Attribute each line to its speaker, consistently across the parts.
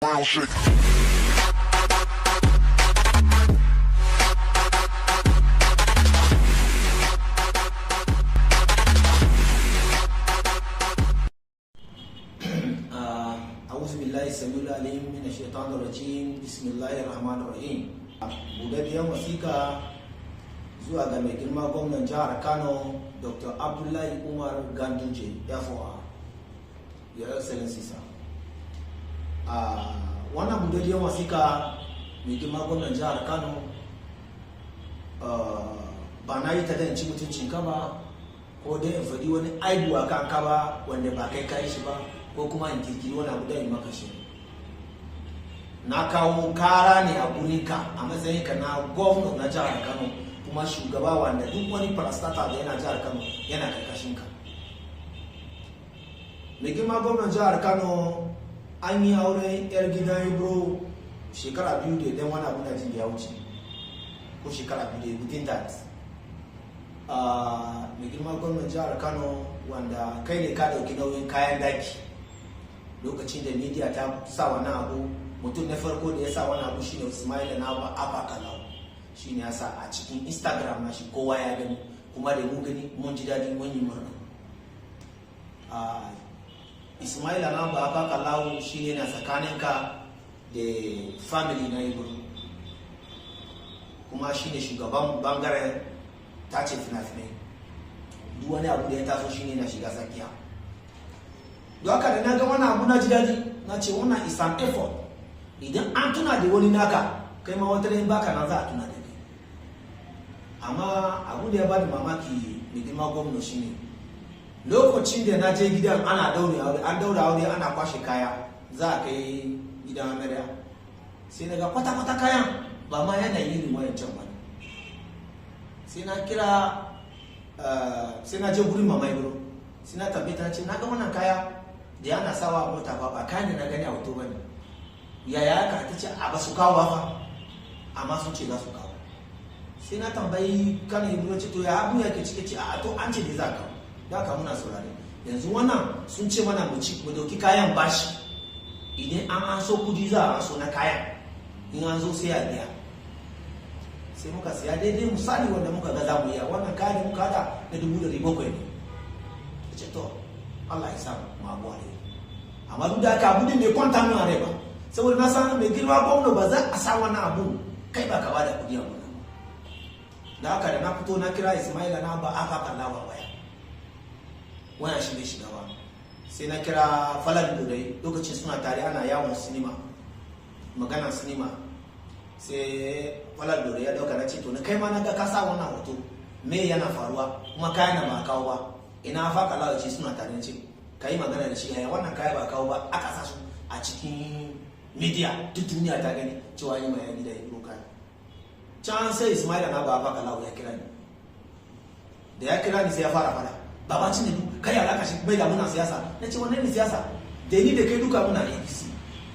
Speaker 1: Brown shit.
Speaker 2: أعوذ بالله السميع العليم من الشيطان الرجيم بسم الله الرحمن الرحيم. Budaddiyar wasiƙa zuwa ga mai girma gwamnan jihar Kano Dr. Abdullahi Umar Ganduje FOR, Your Excellency sir. Wannan budaddiyar wasiƙa mai girma gwamnan jihar Kano ba na yi ta da ci mutuncin ka ba, ko dai in faɗi wani aibu a kan ka ba wanda ba kai kai shi ba, ko kuma in kirkiri wani abu da yi maka shi. Na kawo kara ne a gurinka a matsayinka na gwamna na jihar Kano, kuma shugaba wanda duk wani farastata da yana jihar Kano yana karkashinka. Mai girma gwamnan jihar Kano an yi auren yar gidan Ibro shekara 2 da idan wani abu na jin da ya wuce, ko shekara 2 da within that. Mai girma gwamnan jihar Kano wanda kai ne ka dauki nauyin kayan daki lokacin da media ta sa wani abu. Mutum na farko da ya sa wani abu shine Ismaila na Abba Kalau, shine ya sa a cikin Instagram na shi, kowa ya gani, kuma da mun gani mun ji daɗi mun yi murna. Ismaila na Abba Kalau shine na tsakaninka da family na Igbo, kuma shine shugaban bangaren tace fina-finai. Duk wani abu da ya taso shine na shiga tsakiya. Don haka da na ga wani abu na ji daɗi, na ce wannan is an effort. Idan an tuna da wani naka, kai ma wata rai baka nan za a tuna da kai. Amma abu da ya bani mamaki mai girma gwamna shine lokacin da na je gidan ana daure aure, an daura aure ana kwashe kaya za a kai gidan amarya, sai daga kwata-kwata kayan ba ma yana yin wayancan ba. Sai na kira sai na je gurin mama Ibro, sai na tabbata ce na ga wannan kaya da yana sawa a mota ba kayan da na gani a hoto bane. Yaya ka ta ce a ba su kawo ba fa, amma sun ce za su kawo. Sai na tambayi kana Ibro ce to ya abu yake cike ce a to an ce da za ka, da ka muna saurare. Yanzu wannan sun ce mana mu dauki kayan bashi, idan an so kudi za a so na kayan, in an zo sai a biya. Sai muka siya daidai misali wanda muka ga za mu yi wannan kayan muka hada na 700,000 ne. Ce to Allah ya sa mu abuwa ne, amma duk da haka abu din bai kwanta min a rai ba, saboda na san mai girma gwamna ba za a sa wannan abu kai ba ka bada kudi a wannan. Da haka da na fito na kira Ismaila na ba aka kalla ba waya shi bai shiga ba. Sai na kira Falal Dodai, lokacin suna tare ana yawon sinima, maganar sinima. Sai Falal Dodai ya dauka na ce to na kai ma na ga ka sa wannan hoto, me yana faruwa kuma kayan na ba kawo ba, ina fa kalla ce suna tare ce ka yi magana da shi, yaya wannan kaya ba kawo ba aka sa su a cikin media, duk duniya ta gani cewa yi mai yanni da ya biro kaya. Can sai Ismaila na ba Kalau ya kira ni, da ya kira ni sai ya fara fada, baba ci ne kai alaka shi bai da muna siyasa. Na ce wannan ne siyasa, da ni da kai duka muna APC,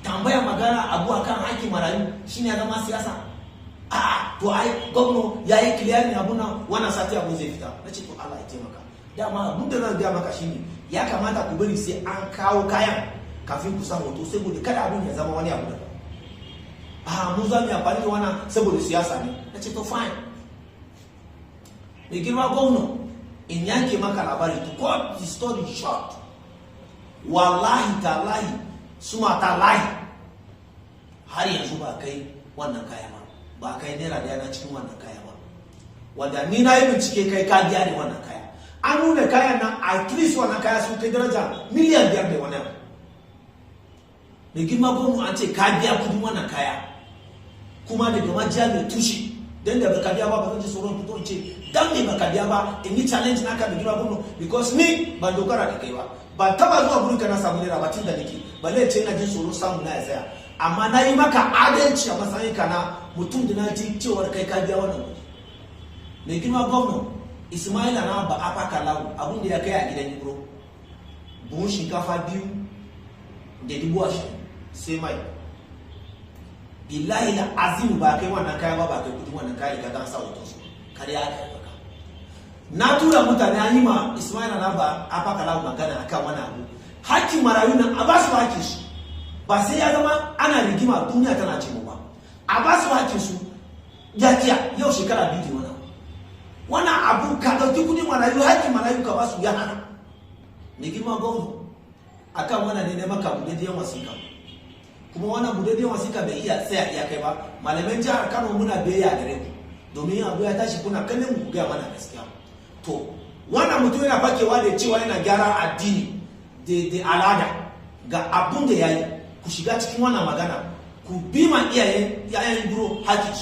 Speaker 2: tambaya magana abu akan haƙƙin marayu shine ya zama siyasa. To ai gwamno ya yi clearing abu na wannan sati abu zai fita. Na ce to Allah ya taimaka. Dama abin da zan gaya maka shine ya kamata ku bari sai an kawo kayan kafin ku san hoto, saboda kada abin ya zama wani abu da mun za mu yi amfani da wannan saboda siyasa ne. Na ce to fine. Mai girma gwamna, in yanke maka labari, to cut the story short, wallahi talahi suma talahi har yanzu ba kai wannan kaya ba kai naira daya na cikin wannan kaya ba, wanda ni na yi bincike kai ka biya ne wannan kaya. An nuna kayan nan at least wannan kaya sun kai daraja miliyan 5 da wani abu. Mai girma gwamna an ce ka biya kudin wannan kaya, kuma daga majiya mai tushe, don da baka biya ba ba zan ji tsoron fito in ce dan ne baka biya ba in yi challenge naka mai girma gwamna, because ni ban dogara da kai ba, ba taba zuwa gurin ka na samu naira ba tun da nake, balle ce na jin tsoron samu na ya tsaya. Amma na yi maka adalci a matsayin ka na mutum da na ji cewar kai ka biya wannan kudi. Mai girma gwamna, Ismaila na ba Abba Kalau abin da ya kai a gidan Ibro, buhun shinkafa 2,20,000 sai mai. Billahi da azimu ba kai wannan kaya ba kai kudin wannan kaya da ka sa hoton su kare ya kai maka. Na tura mutane an yi ma Ismaila na ba Abba Kalau magana akan wani abu, hakkin marayu nan a ba su hakkin shi. ba sai ya zama ana rigima duniya tana ce mu ba a ba su hakkin su jakiya yau shekara 2 ne wannan abu ka dauki kudi marayu hakkin marayu ka ba su ya hana ne girma gwamnati akan wannan ne maka budadiyan wasika kuma wannan budadiyan wasika bai iya tsaya iya kai ba malaman jihar Kano muna biyayya gare ku domin abu ya tashi kuna kallon mu ga mana gaskiya to wannan mutum yana fakewa da cewa yana gyara addini da al'ada ga abun da yayi ku shiga cikin wannan magana ku bi ma iyayen buro haƙi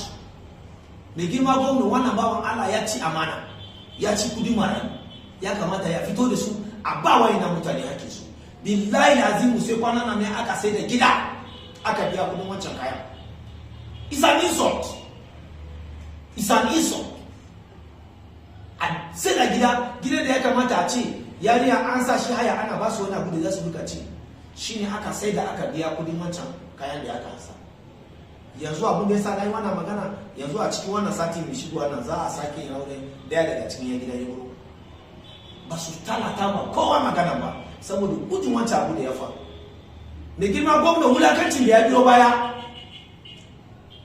Speaker 2: mai girma gwamna wannan bawan Allah ya ci amana ya ci kudi marayu ya kamata ya fito da su a ba wayan mutane haƙi su billahi azimu sai kwanan nan ne aka sai da gida aka biya kudin wancan kaya it's an insult a sai da gida da ya kamata a ce yariya an sa shi haya ana ba su wani abu da za su duka ci shine aka sai da aka biya kudin wancan kayan da aka sa yanzu abin da yasa nayi wannan magana yanzu a cikin wannan sati mai shigo wannan za a sake yin aure daya daga cikin yan gidan yaro ba su talata ba kowa magana ba saboda gudun wancan abu da ya faru da girma gwamna wulakancin da ya biyo baya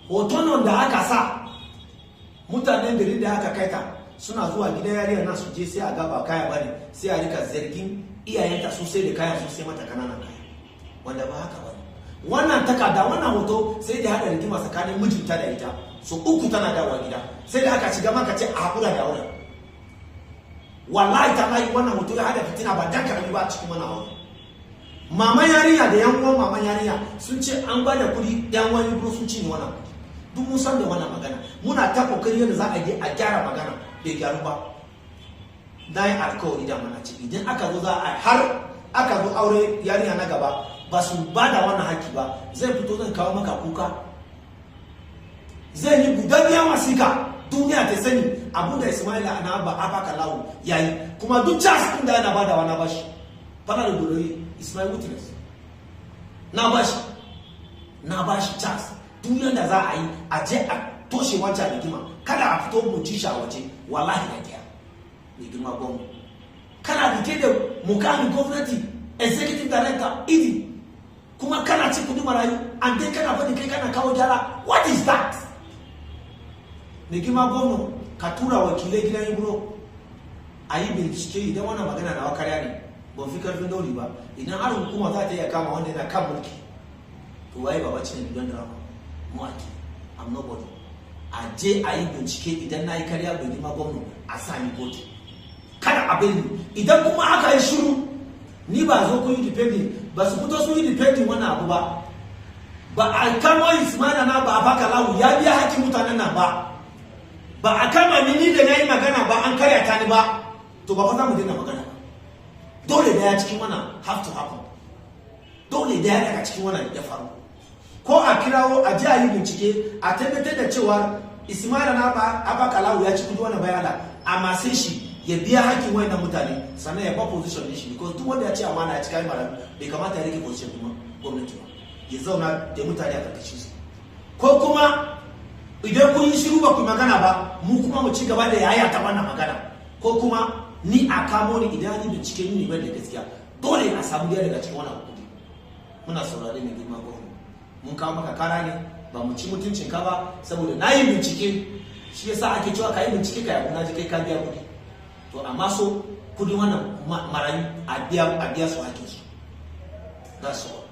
Speaker 2: hoton da aka sa mutanen garin da aka kaita suna zuwa gidan yariyar nan su je sai a gaba kaya bane sai a rika zargin iyayenta su sai da kaya su sai mata kananan kaya wanda ba haka bane wannan takarda wannan hoto sai da hada rigima tsakanin mijinta da ita so 3 tana dawowa gida sai da aka shiga maka ce a hakura da auren wallahi ta mai wannan hoto ya hada fitina ba dan karami ba cikin wannan aure maman yarinya da yan uwan maman yarinya sun ce an ba da kudi yan wani bro sun ci wannan duk mun san da wannan magana muna ta kokari yadda za a je a gyara magana bai gyaru ba na yi alkawari da mana ce idan aka zo za a har aka zo aure yarinya na gaba ba su ba da wannan haki ba zai fito zan kawo maka kuka zai yi budadiyar wasika duniya ta sani abu da Ismaila na ba a baka lawo yayi kuma duk chance din da yana ba da wani bashi fara da dole Ismail witness na bashi chance duk yanda za a yi a je a toshe wancan rigima kada a fito mu ci shi a waje wallahi da kiya mai girma gwamnati kana rike da mukamin gwamnati executive director idi kuma kana ci kudi marayu and then kana fadi kai kana kawo gyara what is that mai girma gwamnati ka tura wakilai gidan ibro a yi bincike idan wannan magana na wakarya ne ban fi karfin dauri ba idan har hukuma za ta iya kama wanda yana kan mulki to waye baba cin gidan drama mu ake I'm nobody a je a yi bincike idan na yi karya bai girma gwamnati a sami kotu kada abin idan kuma aka yi shiru ni ba zo kun yi depending ba su fito sun yi depending wannan abu ba a kama Ismaila na ba a baka lawu ya biya hakkin mutanen nan ba a kama ni da na yi magana ba an karya ta ni ba to ba fa za mu daina magana ba dole da ya cikin wannan have to happen dole da ya daga cikin wannan ya faru ko a kirawo a ji a yi bincike a tabbatar da cewa Ismaila na ba a baka lawu ya ci kudi wannan bayana amma sai shi ya biya hakkin wayannan mutane sannan ya ba position din shi because duk wanda ya ce amana ya ci kai mara bai kamata ya rike position kuma gwamnati ba ya zauna da mutane a karkashin su ko kuma idan kun yi shiru ba ku magana ba mu kuma mu ci gaba da yayata wannan magana ko kuma ni a kamo ni idan ni bincike ni ban da gaskiya dole a samu daya daga cikin wannan kudi muna saurare mai girma gwamnati mun kawo maka kara ne ba mu ci mutuncin ka ba saboda na yi bincike shi yasa ake cewa ka yi bincike ka yabu na ji kai ka biya kudi to amma so kudin wannan marayu a biya su hakin su that's all